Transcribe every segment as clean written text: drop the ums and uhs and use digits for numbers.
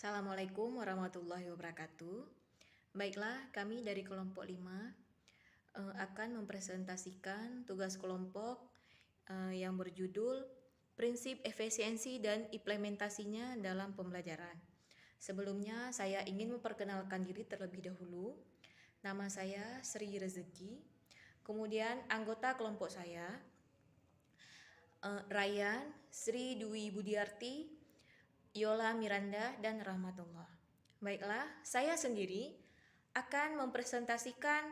Assalamualaikum warahmatullahi wabarakatuh. Baiklah, kami dari kelompok 5 akan mempresentasikan tugas kelompok yang berjudul Prinsip Efisiensi dan Implementasinya dalam Pembelajaran. Sebelumnya, saya ingin memperkenalkan diri terlebih dahulu. Nama saya Sri Rezeki. Kemudian anggota kelompok saya Ryan, Sri Dwi Budiarti, Yola Miranda, dan Rahmatullah. Baiklah, saya sendiri akan mempresentasikan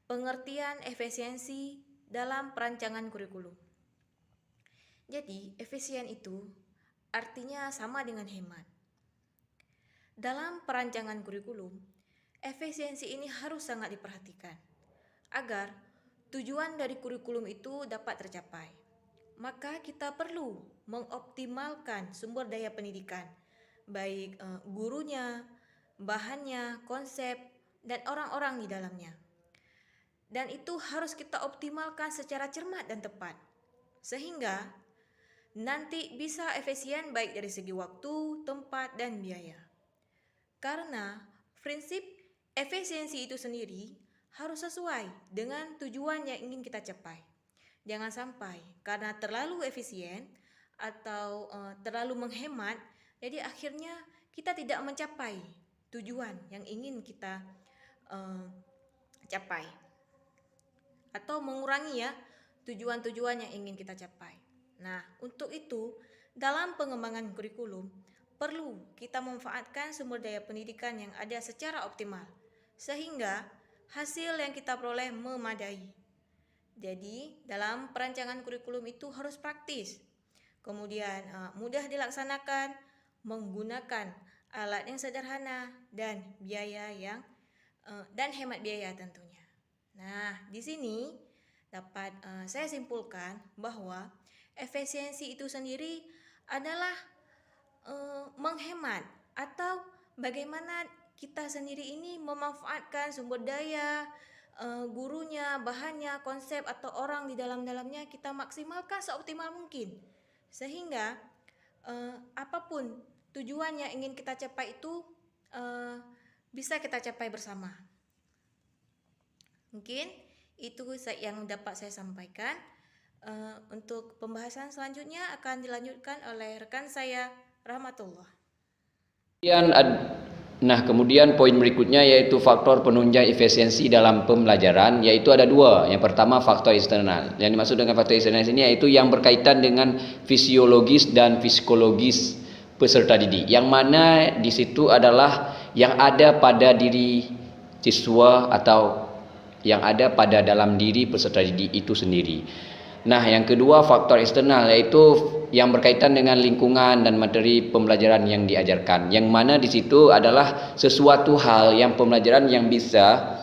pengertian efisiensi dalam perancangan kurikulum. Jadi, efisien itu artinya sama dengan hemat. Dalam perancangan kurikulum, efisiensi ini harus sangat diperhatikan agar tujuan dari kurikulum itu dapat tercapai. Maka kita perlu mengoptimalkan sumber daya pendidikan, baik gurunya, bahannya, konsep, dan orang-orang di dalamnya. Dan itu harus kita optimalkan secara cermat dan tepat, sehingga nanti bisa efisien baik dari segi waktu, tempat, dan biaya. Karena prinsip efisiensi itu sendiri harus sesuai dengan tujuan yang ingin kita capai. Jangan sampai karena terlalu efisien atau terlalu menghemat, jadi akhirnya kita tidak mencapai tujuan yang ingin kita capai, atau mengurangi tujuan-tujuan yang ingin kita capai. Nah, untuk itu dalam pengembangan kurikulum perlu kita memanfaatkan sumber daya pendidikan yang ada secara optimal, sehingga hasil yang kita peroleh memadai. Jadi, dalam perancangan kurikulum itu harus praktis, kemudian mudah dilaksanakan, menggunakan alat yang sederhana, dan dan hemat biaya tentunya. Nah, di sini dapat saya simpulkan bahwa efisiensi itu sendiri adalah menghemat atau bagaimana kita sendiri ini memanfaatkan sumber daya, gurunya, bahannya, konsep, atau orang di dalamnya kita maksimalkan seoptimal mungkin, sehingga apapun tujuan yang ingin kita capai itu bisa kita capai bersama. Mungkin itu yang dapat saya sampaikan. Untuk pembahasan selanjutnya akan dilanjutkan oleh rekan saya Rahmatullah. Kemudian poin berikutnya yaitu faktor penunjang efisiensi dalam pembelajaran, yaitu ada dua. Yang pertama faktor eksternal. Yang dimaksud dengan faktor eksternal ini yaitu yang berkaitan dengan fisiologis dan psikologis peserta didik. Yang mana di situ adalah yang ada pada diri siswa atau yang ada pada dalam diri peserta didik itu sendiri. Nah, yang kedua faktor eksternal yaitu yang berkaitan dengan lingkungan dan materi pembelajaran yang diajarkan. Yang mana di situ adalah sesuatu hal yang pembelajaran yang bisa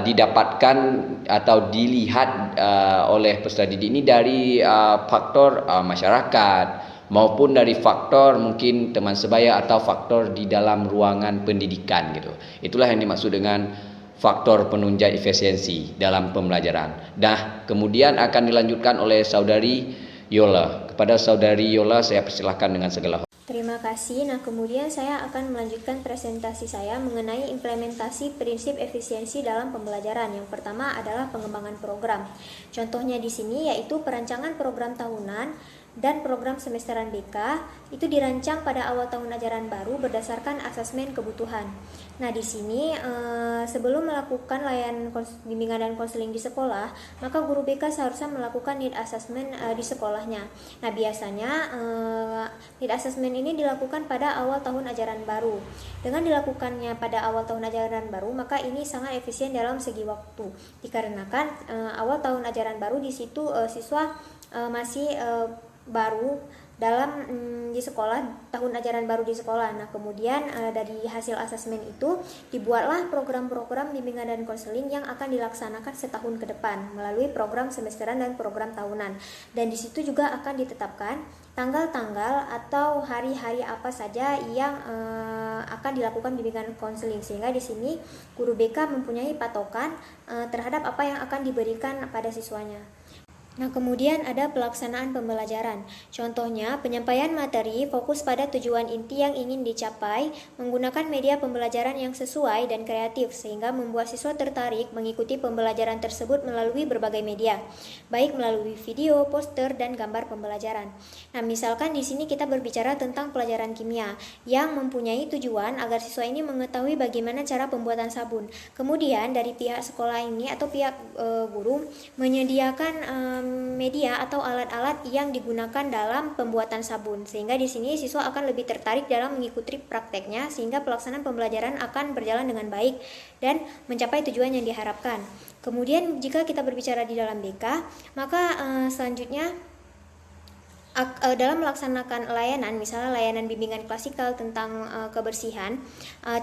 didapatkan atau dilihat oleh peserta didik ini dari faktor masyarakat maupun dari faktor mungkin teman sebaya atau faktor di dalam ruangan pendidikan gitu. Itulah yang dimaksud dengan faktor penunjang efisiensi dalam pembelajaran. Nah, kemudian akan dilanjutkan oleh saudari Yola. Kepada saudari Yola saya persilahkan dengan segala hormat. Terima kasih. Nah, kemudian saya akan melanjutkan presentasi saya mengenai implementasi prinsip efisiensi dalam pembelajaran. Yang pertama adalah pengembangan program. Contohnya di sini yaitu perancangan program tahunan dan program semesteran BK itu dirancang pada awal tahun ajaran baru berdasarkan asesmen kebutuhan. Nah, di sini sebelum melakukan layanan bimbingan dan konseling di sekolah, maka guru BK seharusnya melakukan need assessment di sekolahnya. Nah, biasanya need assessment ini dilakukan pada awal tahun ajaran baru. Dengan dilakukannya pada awal tahun ajaran baru, maka ini sangat efisien dalam segi waktu. Dikarenakan awal tahun ajaran baru di situ siswa masih baru dalam di sekolah, tahun ajaran baru di sekolah. Nah, kemudian dari hasil asesmen itu dibuatlah program-program bimbingan dan konseling yang akan dilaksanakan setahun ke depan melalui program semesteran dan program tahunan. Dan di situ juga akan ditetapkan tanggal-tanggal atau hari-hari apa saja yang akan dilakukan bimbingan konseling, sehingga di sini guru BK mempunyai patokan terhadap apa yang akan diberikan pada siswanya. Nah, kemudian ada pelaksanaan pembelajaran. Contohnya, penyampaian materi fokus pada tujuan inti yang ingin dicapai menggunakan media pembelajaran yang sesuai dan kreatif sehingga membuat siswa tertarik mengikuti pembelajaran tersebut melalui berbagai media, baik melalui video, poster, dan gambar pembelajaran. Nah, misalkan di sini kita berbicara tentang pelajaran kimia yang mempunyai tujuan agar siswa ini mengetahui bagaimana cara pembuatan sabun. Kemudian dari pihak sekolah ini atau pihak guru menyediakan media atau alat-alat yang digunakan dalam pembuatan sabun, sehingga di sini siswa akan lebih tertarik dalam mengikuti prakteknya sehingga pelaksanaan pembelajaran akan berjalan dengan baik dan mencapai tujuan yang diharapkan. Kemudian jika kita berbicara di dalam BK, maka selanjutnya dalam melaksanakan layanan, misalnya layanan bimbingan klasikal tentang kebersihan,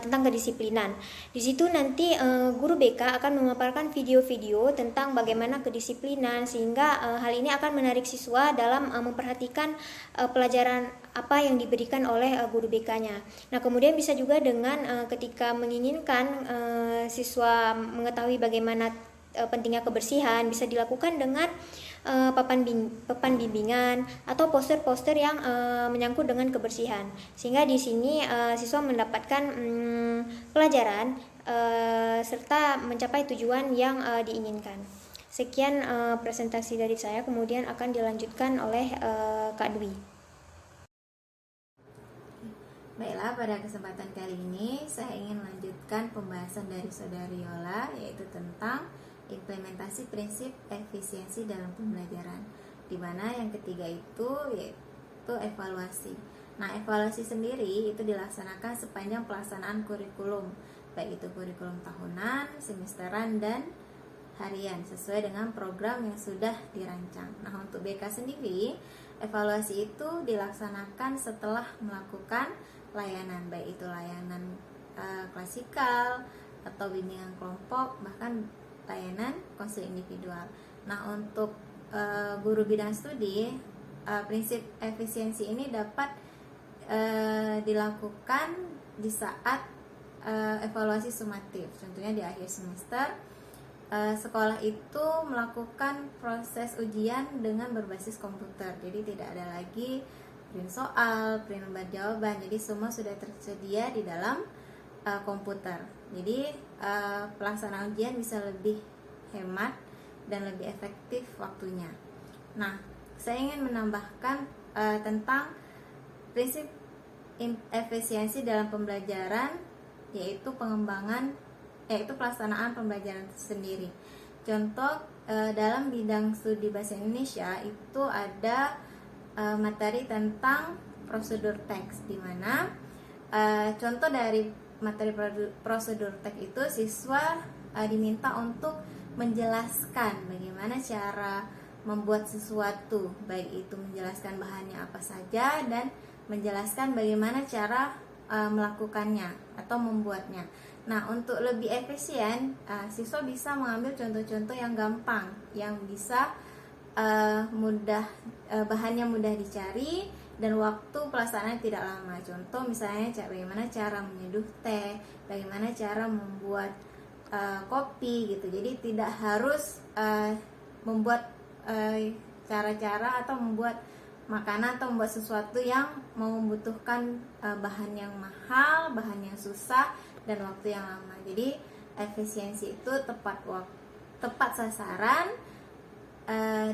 tentang kedisiplinan. Di situ nanti guru BK akan memaparkan video-video tentang bagaimana kedisiplinan, sehingga hal ini akan menarik siswa dalam memperhatikan pelajaran apa yang diberikan oleh guru BK-nya. Nah, kemudian bisa juga dengan ketika menginginkan siswa mengetahui bagaimana pentingnya kebersihan, bisa dilakukan dengan papan bimbingan atau poster-poster yang menyangkut dengan kebersihan, sehingga di sini siswa mendapatkan pelajaran serta mencapai tujuan yang diinginkan. Sekian presentasi dari saya, kemudian akan dilanjutkan oleh Kak Dwi. Baiklah, pada kesempatan kali ini saya ingin melanjutkan pembahasan dari Saudari Yola, yaitu tentang implementasi prinsip efisiensi dalam pembelajaran, di mana yang ketiga itu yaitu evaluasi. Nah, evaluasi sendiri itu dilaksanakan sepanjang pelaksanaan kurikulum, baik itu kurikulum tahunan, semesteran, dan harian sesuai dengan program yang sudah dirancang. Nah, untuk BK sendiri, evaluasi itu dilaksanakan setelah melakukan layanan, baik itu layanan klasikal atau bimbingan kelompok, bahkan layanan konseling individual. Nah, untuk guru bidang studi, prinsip efisiensi ini dapat dilakukan di saat evaluasi sumatif. Contohnya di akhir semester, sekolah itu melakukan proses ujian dengan berbasis komputer. Jadi tidak ada lagi print soal, print lembar jawaban. Jadi semua sudah tersedia di dalam komputer. Jadi pelaksanaan ujian bisa lebih hemat dan lebih efektif waktunya. Nah, saya ingin menambahkan tentang prinsip efisiensi dalam pembelajaran, yaitu pelaksanaan pembelajaran sendiri. Contoh dalam bidang studi bahasa Indonesia itu ada materi tentang prosedur teks, di mana contoh dari materi prosedur teks itu siswa diminta untuk menjelaskan bagaimana cara membuat sesuatu, baik itu menjelaskan bahannya apa saja dan menjelaskan bagaimana cara melakukannya atau membuatnya. Nah, untuk lebih efisien, siswa bisa mengambil contoh-contoh yang gampang, yang bisa bahannya mudah dicari dan waktu pelaksanaan tidak lama. Contoh misalnya bagaimana cara menyeduh teh, bagaimana cara membuat kopi gitu. Jadi tidak harus membuat cara-cara atau membuat makanan atau membuat sesuatu yang membutuhkan bahan yang mahal, bahan yang susah, dan waktu yang lama. Jadi efisiensi itu tepat sasaran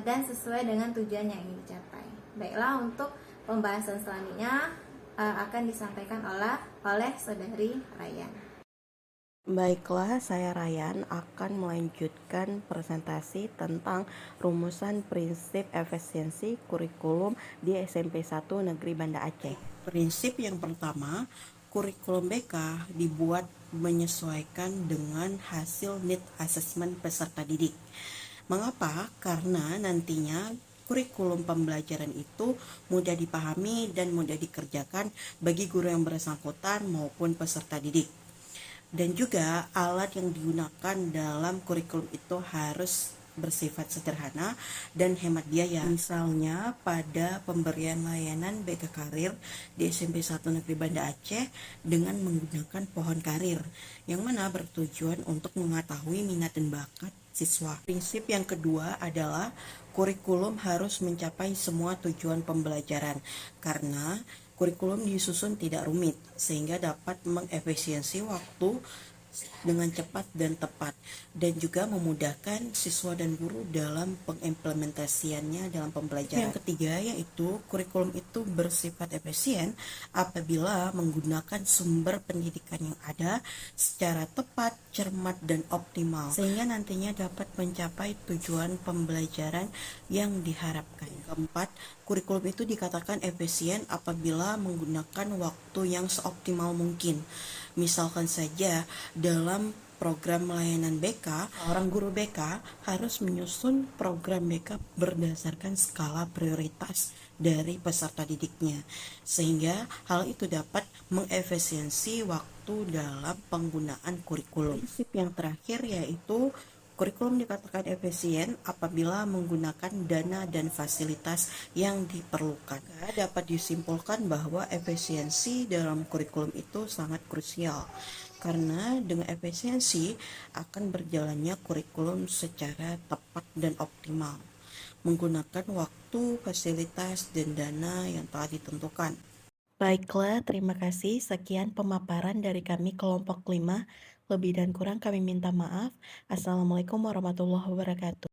dan sesuai dengan tujuan yang ingin dicapai. Baiklah, untuk pembahasan selanjutnya akan disampaikan oleh Saudari Rayan. Baiklah, saya Rayan akan melanjutkan presentasi tentang rumusan prinsip efisiensi kurikulum di SMP 1 Negeri Banda Aceh. Prinsip yang pertama, kurikulum BK dibuat menyesuaikan dengan hasil need assessment peserta didik. Mengapa? Karena nantinya kurikulum pembelajaran itu mudah dipahami dan mudah dikerjakan bagi guru yang bersangkutan maupun peserta didik. Dan juga alat yang digunakan dalam kurikulum itu harus bersifat sederhana dan hemat biaya. Misalnya pada pemberian layanan BK Karir di SMP 1 Negeri Banda Aceh dengan menggunakan pohon karir, yang mana bertujuan untuk mengetahui minat dan bakat siswa. Prinsip yang kedua adalah kurikulum harus mencapai semua tujuan pembelajaran karena kurikulum disusun tidak rumit sehingga dapat mengefisiensi waktu dengan cepat dan tepat dan juga memudahkan siswa dan guru dalam pengimplementasiannya dalam pembelajaran. Yang ketiga yaitu kurikulum itu bersifat efisien apabila menggunakan sumber pendidikan yang ada secara tepat, cermat, dan optimal sehingga nantinya dapat mencapai tujuan pembelajaran yang diharapkan. Keempat, kurikulum itu dikatakan efisien apabila menggunakan waktu yang seoptimal mungkin. Misalkan saja dalam program layanan BK, orang guru BK harus menyusun program BK berdasarkan skala prioritas dari peserta didiknya, sehingga hal itu dapat mengefisiensi waktu dalam penggunaan kurikulum. Prinsip yang terakhir yaitu kurikulum dikatakan efisien apabila menggunakan dana dan fasilitas yang diperlukan. Dapat disimpulkan bahwa efisiensi dalam kurikulum itu sangat krusial karena dengan efisiensi akan berjalannya kurikulum secara tepat dan optimal menggunakan waktu, fasilitas, dan dana yang telah ditentukan. Baiklah, terima kasih. Sekian pemaparan dari kami kelompok 5. Lebih dan kurang kami minta maaf. Assalamualaikum warahmatullahi wabarakatuh.